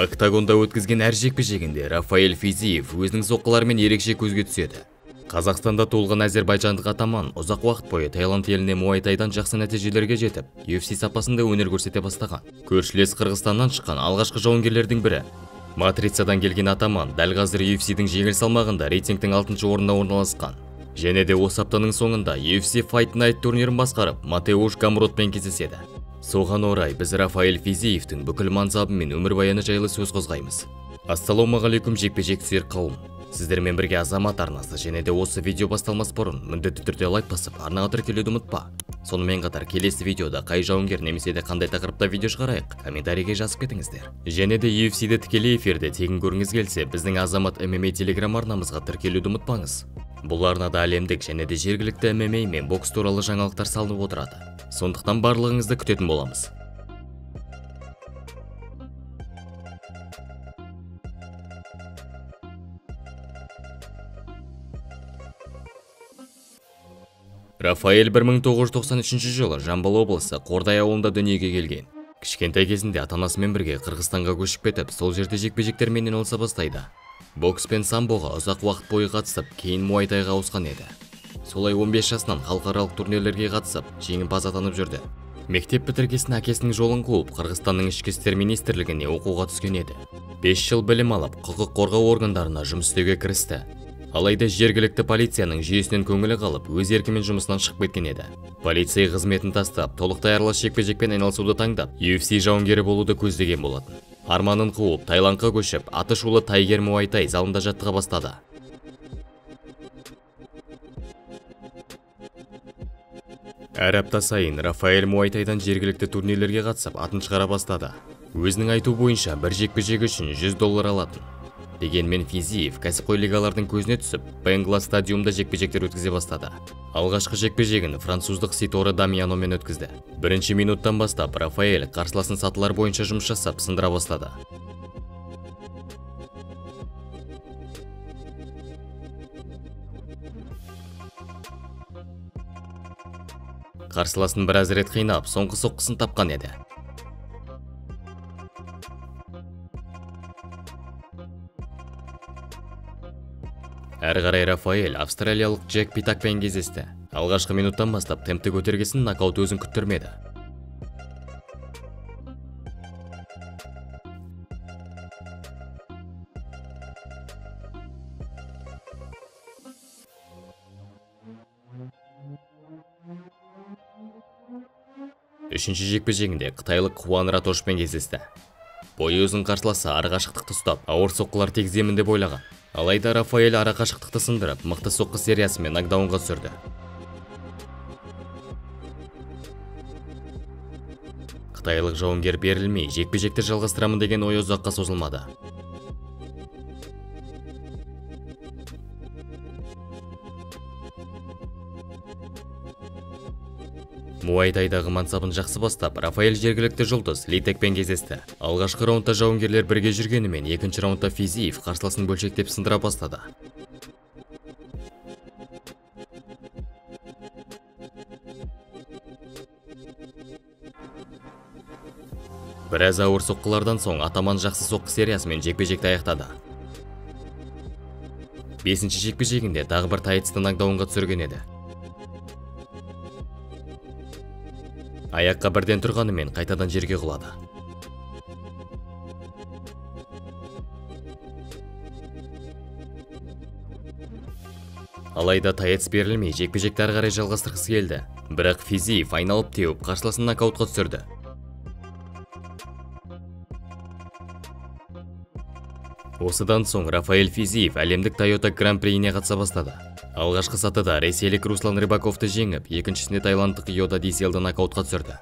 Октагонда өткізген әр жекпе-жегінде Рафаэль Физиев өзінің соққыларымен ерекше көзге түседі. Қазақстанда туылған әзербайжандық атаман ұзақ уақыт бойы Таиланд еліне муайтайдан жақсы нәтижелерге жетіп, UFC сапасында өнер көрсете бастаған. Көршілес Қырғызстаннан шыққан алғашқы жауынгерлердің бірі. Матрицадан келген атаман дәл қазір UFC-дің жеңіл салмағында рейтингтің 6-шы орнына орналасқан. Және де осы аптаның соңында UFC Fight Night турнирін басқарып, Матеуш Гамротпен кездеседі. Соған орай біз Рафаэль Физиевтің бүкіл мансабы мен өмірбаяны жайлы сөз қозғаймыз. Ассалаумағалейкум жекпе-жек сүйер қауым. Сіздермен бірге Азамат арнасы, және де осы видео басталмас бұрын міндетті түрде лайк басып, арнаға тіркелуді ұмытпа. Сонымен қатар келесі видеода қай жауынгер немесе де қандай тақырыпта видео шығарайық, комментарийге жазып кетіңіздер. Және де UFC-ді тікелей эфирде тегін көргіңіз келсе, біздің Азамат MMA телеграм арнамызға тіркелуді ұмытпаңыз. Бұл арнада әлемдік және де жергілікті MMA мен бокс туралы жаңалықтар салынып отырады. Сондықтан барлығыңызды күтетін боламыз. Рафаэль 1993 жылы Жамбыл облысы Қордай ауылында дүниеге келген. Кішкентай кезінде ата-анасымен бірге Қырғызстанға көшіп кетіп, сол жерде жекпе-жектермен айналыса бастайды. Бокс пен самбоға ұзақ уақыт бойы қатысып, кейін муайтайға ауысқан еді. Солай 15 жасынан халықаралық турнирлерге қатысып, жеңімпаз атанып жүрді. Мектеп бітіргесін әкесінің жолын қуып, Қырғызстанның ішкі істер министрлігіне оқуға түскен еді. 5 жыл білім алып, құқық қорғау органдарына жұмыс істеуге кірісті. Алайда жергілікті полицияның жүйесінен көңілі қалып, өз еркімен жұмысынан шығып кеткен еді. Полиция қызметін тастап, толықтай аралас жекпе-жекпен айналысуды таңдап, UFC жауынгері болуды көздеген болатын. Арманын қуып, Таиландқа көшіп, атышулы Тайгер Муайтай залында жаттыға бастады. Әр апта сайын Рафаэль муайтайдан жергілікті турнирлерге қатысып, атын шығара бастады. Өзінің айту бойынша бір жекпе-жек үшін $100 алатын. Дегенмен Физиев кәсіпқой лигалардың көзіне түсіп, Бенгла стадиумда жекпе-жектер өткізе бастады. Алғашқы жекпе-жегін француздық Ситоры Дамьяномен өткізді. Бірінші минуттан бастап Рафаэль қарсыласын сатылар бойынша жұмыс жасап, сындыра бастады. Қарсыласын біраз рет қинап, соңғы соққысын тапқан еді. Әрі қарай Рафаэль австралиялық Джек Питакпен кездесті. Алғашқы минуттан бастап темпті көтергесін нокаут өзін күттірмеді. Үшінші жекпе-жегінде қытайлық Хуан Ратошпен кездесті. Бойы ұзын қарсыласы ара қашықтықты ұстап, ауыр соққылар тигіземін деп ойлаған. Алайда Рафаэль ара қашықтықты сындырып, мықты соққы сериясымен нокдаунға түсірді. Қытайлық жауынгер берілмей, жекпе-жекті жалғастырамын деген ой ұзаққа созылмады. Муайтайдағы мансабын жақсы бастап, Рафаэль жергілікті жұлдыз Литекпен кездесті. Алғашқы раундта жауынгерлер бірге жүргенімен, екінші раундта Физиев қарсыласын бөлшектеп сындыра бастады. Біраз ауыр соққылардан соң атаман жақсы соққы сериясымен жекпе-жекті аяқтады. 5-ші жекпе-жегінде тағы бір тайцты нокдаунға түсірген еді. Аяққа бірден тұрғанымен қайтадан жерге құлады. Алайда тайец берілмей, жекпе-жекті ары қарай жалғастырғысы келді. Бірақ Физиев айналып теуіп, қарсыласын нокаутқа түсірді. Осыдан соң Рафаэль Физиев әлемдік Toyota Гран-приіне қатыса бастады. Алғашқы сатыда ресейлік Руслан Рыбаковты жеңіп, екіншісіне тайландық Йода Диселді нокаутқа түсірді.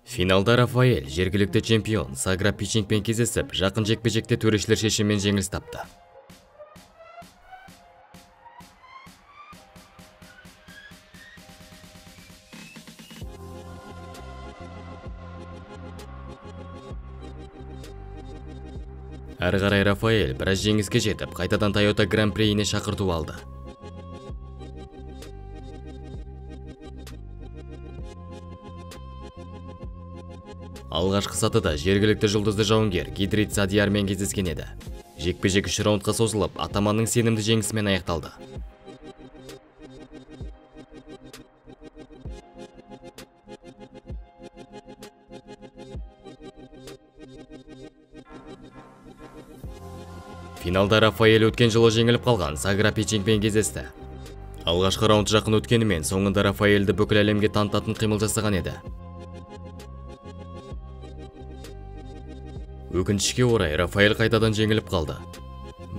Финалда Рафаэль жергілікті чемпион Сагра Пичингпен кездесіп, жақын жекпе-жекте төрешілер шешімімен жеңіліс тапты. Әрі қарай Рафаэль біраз жеңіске жетіп, қайтадан Toyota Гран-приіне шақырту алды. Алғашқы сатыда жергілікті жұлдызды жауынгер Гидрит Садиярмен кездескен еді. Жекпе-жек 3 раундқа созылып, атаманның сенімді жеңісімен аяқталды. Финалда Рафаэль өткен жылы жеңіліп қалған Сагра Печенкпен кездесті. Алғашқы раунд жақын өткенімен, соңында Рафаэльді бүкіл әлемге танытатын қимыл жасаған еді. Өкінішке орай, Рафаэль қайтадан жеңіліп қалды.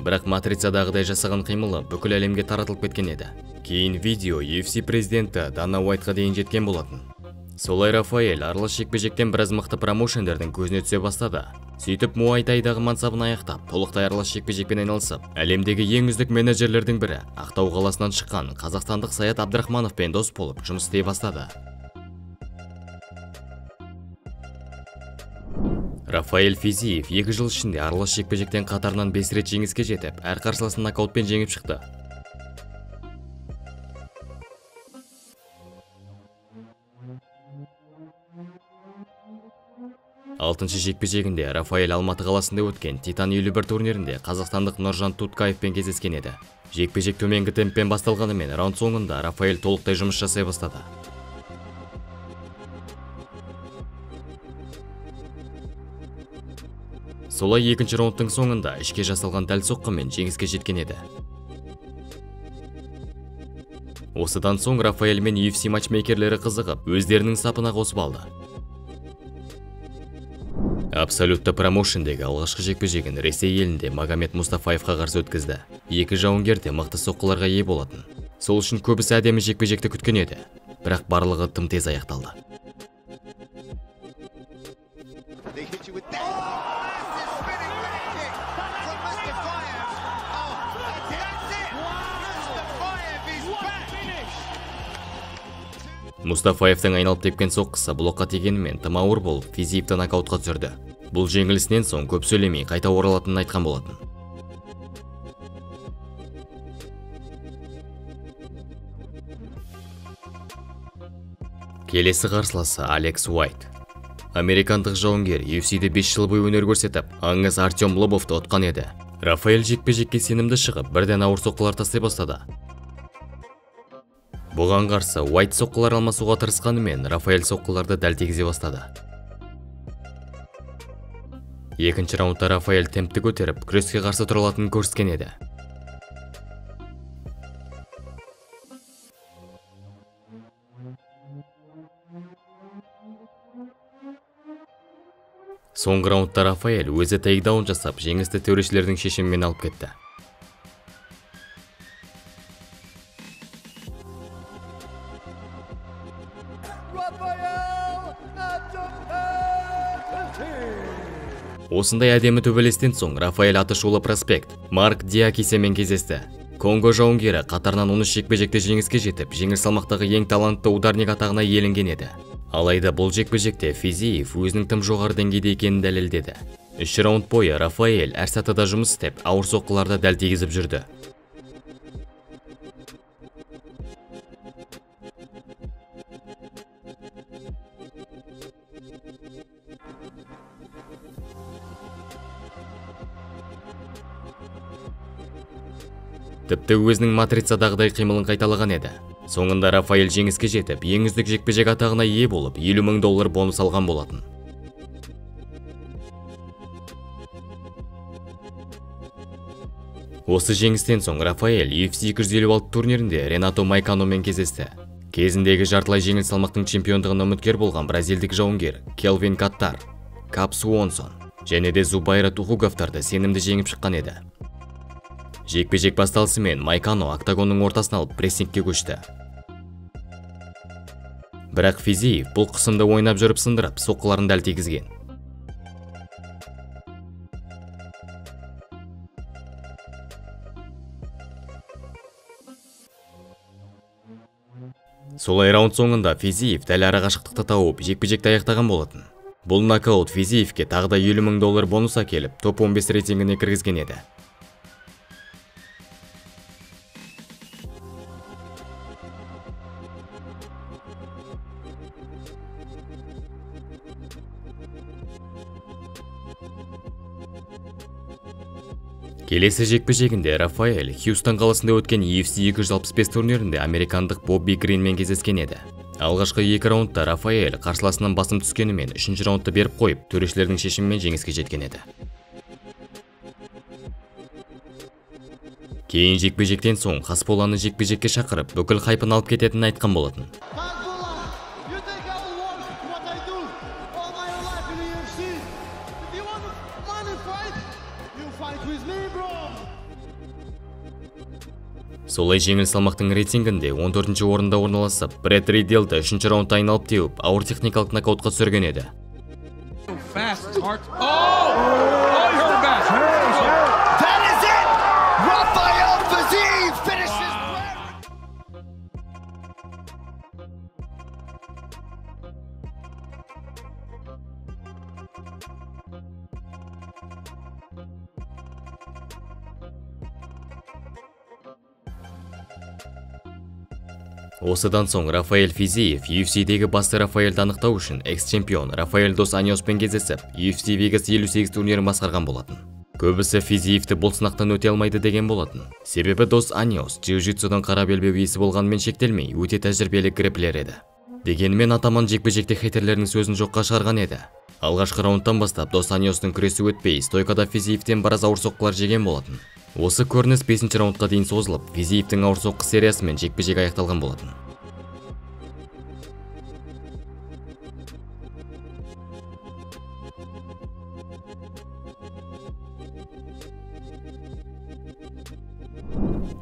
Бірақ матрицадағыдай жасаған қимылы бүкіл әлемге таратылып кеткен еді. Кейін видео UFC президенті Дана Уайтқа дейін жеткен болатын. Солай Рафаэль аралас жекпе-жектен біраз мықты промоушендердің көзіне түсе бастады. Сөйтіп Муайтайдағы мансабын аяқтап, толықтай аралас жекпе-жекпен айналысып, әлемдегі ең үздік менеджерлердің бірі, Ақтау қаласынан шыққан қазақстандық Саят Абдрахмановпен дос болып жұмыс істей бастады. Рафаэль Физиев 2 жыл ішінде аралас жекпе-жектен қатарынан 5 рет жеңіске жетіп, әр қарсыласын нокаутпен жеңіп шықты. Алтыншы жекпе-жегінде Рафаэль Алматы қаласында өткен Титан 51 турнирінде қазақстандық Нұржан Туткаевпен кездескен еді. Жекпе-жек төменгі темппен басталғанымен, раунд соңында Рафаэль толықтай жұмыс жасай бастады. Солай екінші раундтың соңында ішке жасалған дәл соққымен жеңіске жеткен еді. Осыдан соң Рафаэль мен UFC матчмейкерлері қызығып, өздерінің сапына қосып алды. Абсолютті промоушендегі алғашқы жекпе-жегін Ресей елінде Магомед Мустафаевқа қарсы өткізді. Екі жауынгер де мықты соққыларға ие болатын. Сол үшін көбісі әдемі жекпе-жекті күткен еді, бірақ барлығы тым тез аяқталды. Мустафаевтың айналып тепкен соққысы блокқа тигенімен тым ауыр болып, Физиевті нокаутқа түсірді. Бұл жеңілісінен соң көп сөйлемей қайта оралатынын айтқан болатын. Келесі қарсыласы Алекс Уайт. Американдық жауынгер UFC-де 5 жыл бойы өнер көрсетіп, аңыз Артем Лобовты ұтқан еді. Рафаэль жекпе-жекке сенімді шығып, бірден ауыр соққылар тастай бастады. Бұған қарсы Уайт соққылар алмасуға тырысқанымен, Рафаэль соққыларды дәл тигізе бастады. Екінші раундта Рафаэль темпті көтеріп, күреске қарсы тұра алатынын көрсеткен еді. Соңғы раундта Рафаэль өзі тейкдаун жасап, жеңісті төрешілердің шешімімен алып кетті. Осындай әдемі төбелестен соң Рафаэль атышулы проспект Марк Диакисемен кездесті. Конго жауынгері қатарынан 13 жекпе-жекте жеңіске жетіп, жеңіл салмақтағы ең талантты ударник атағына иеленген еді. Алайда бұл жекпе-жекте Физиев өзінің тым жоғары деңгейде екенін дәлелдеді. 3 раунд бойы Рафаэль әр сатыда жұмыс істеп, ауыр соққыларды дәл тигізіп жүрді. Тіпті өзінің матрицадағыдай қимылын қайталаған еді. Соңында Рафаэль жеңіске жетіп, ең үздік жекпе-жек атағына ие болып, $50 000 бонус алған болатын. Осы жеңістен соң Рафаэль UFC 256 турнирінде Ренато Майканомен кездесті. Кезіндегі жартылай жеңіл салмақтың чемпиондығына үміткер болған бразилдік жауынгер Келвин Каттар, Кап Суонсон және де Зубайра Тухуговтарды сенімді жеңіп шыққан еді. Жекпе-жек басталысымен Майкано октагонның ортасына алып прессингке көшті. Бірақ Физиев бұл қысымды ойнап жүріп сындырып, соққыларын дәл тигізген. Солай раунд соңында Физиев дәл ара қашықтықты тауып, жекпе-жекті аяқтаған болатын. Бұл нокаут Физиевке тағы да $50 000 бонус әкеліп, топ 15 рейтингіне кіргізген еді. Келесі жекпе-жегінде Рафаэль Хьюстон қаласында өткен UFC 265 турнирінде американдық Бобби Гринмен кездескен еді. Алғашқы 2 раундта Рафаэль қарсыласынан басым түскенімен 3-ші раундты беріп қойып, төрешілердің шешімімен жеңіске жеткен еді. Кейін жекпе-жектен соң Хасболланы жекпе-жекке шақырып, бүкіл хайпын алып кететінін айтқан болатын. Солай жеңіл салмақтың рейтингінде 14-ші орында орналасып, Брэд Ридделді 3-ші раундта айналып теуіп, ауыр техникалық нокаутқа түсірген еді. Осыдан соң Рафаэль Физиев UFC-дегі басты Рафаэльді анықтау үшін экс-чемпион Рафаэль Дос Аньоспен кездесіп, UFC Vegas 58 турнирін басқарған болатын. Көбісі Физиевті бұл сынақтан өте алмайды деген болатын. Себебі Дос Аньос джиу-джитсудан қара белбеу иесі болғанымен шектелмей, өте тәжірибелі грэпплер еді. Дегенмен атаман жекпе-жекте хейтерлердің сөзін жоққа шығарған еді. Алғашқы раундтан бастап Дос Аньостың күресі өтпей, стойкада Физиевтен біраз ауыр соққылар жеген болатын. Осы көрініс 5-ші раундқа дейін созылып, Физиевтің ауыр соққы сериясымен жекпе-жек аяқталған болатын.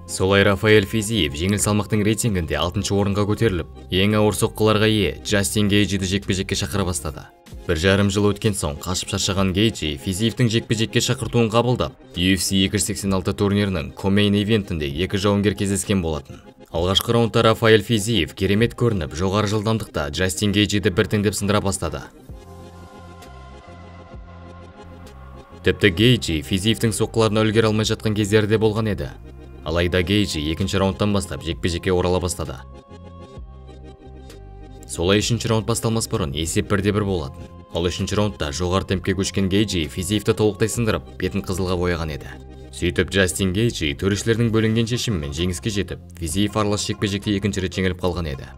Солай Рафаэль Физиев жеңіл салмақтың рейтингінде 6-ші орынға көтеріліп, ең ауыр соққыларға ие Джастин Гейджиді жекпе-жекке шақыра бастады. 1,5 жыл өткен соң қашып шаршаған Гейджи Физиевтің жекпе-жекке шақыртуын қабылдап, UFC 286 турнирінің комейн ивентінде 2 жауынгер кездескен болатын. Алғашқы раундта Рафаэль Физиев керемет көрініп, жоғары жылдамдықта Джастин Гейджиді біртіндеп сындыра бастады. Тіпті Гейджи Физиевтің соққыларына үлгере алмай жатқан кездерде болған еді. Алайда Гейджи 2-ші раундтан бастап жекпе-жекке орала бастады. Солай 3-ші раунд басталмас бұрын есеп 1-1 болатын. Ал 3-ші раундта жоғары темпке көшкен Гейджи Физиевті толықтай сындырып, бетін қызылға бояған еді. Сөйтіп Джастин Гейджи төрешілердің бөлінген шешімімен жеңіске жетіп, Физиев аралас жекпе-жекте 2-ші рет жеңіліп қалған еді.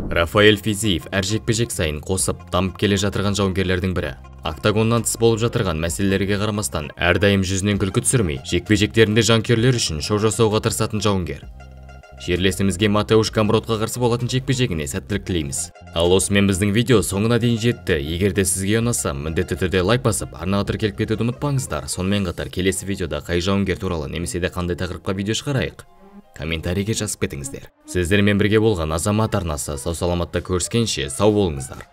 Рафаэль Физиев әр жекпе-жек сайын қосып, дамып келе жатырған жауынгерлердің бірі. Октагоннан тыс болып жатырған мәселелерге қарамастан, әрдайым жүзінен күлкі түсірмей, жекпе-жектерінде жанкүйерлер үшін шоу жасауға тырысатын жауынгер. Жерлесімізге Матеуш Камбродқа қарсы болатын жекпе-жегіне сәттілік тілейміз. Ал осымен біздің видео соңына дейін жетті. Егер де сізге ұнаса, міндетті түрде лайк басып, арнаға тіркеліп кетуді ұмытпаңыздар. Сонымен қатар келесі видеода қай жауынгер туралы немесе де қандай тақырыпқа видео шығарайық, комментарийге жазып кетіңіздер. Сіздермен бірге болған Азамат арнасы. Сау саламатта көріскенше сау болыңыздар.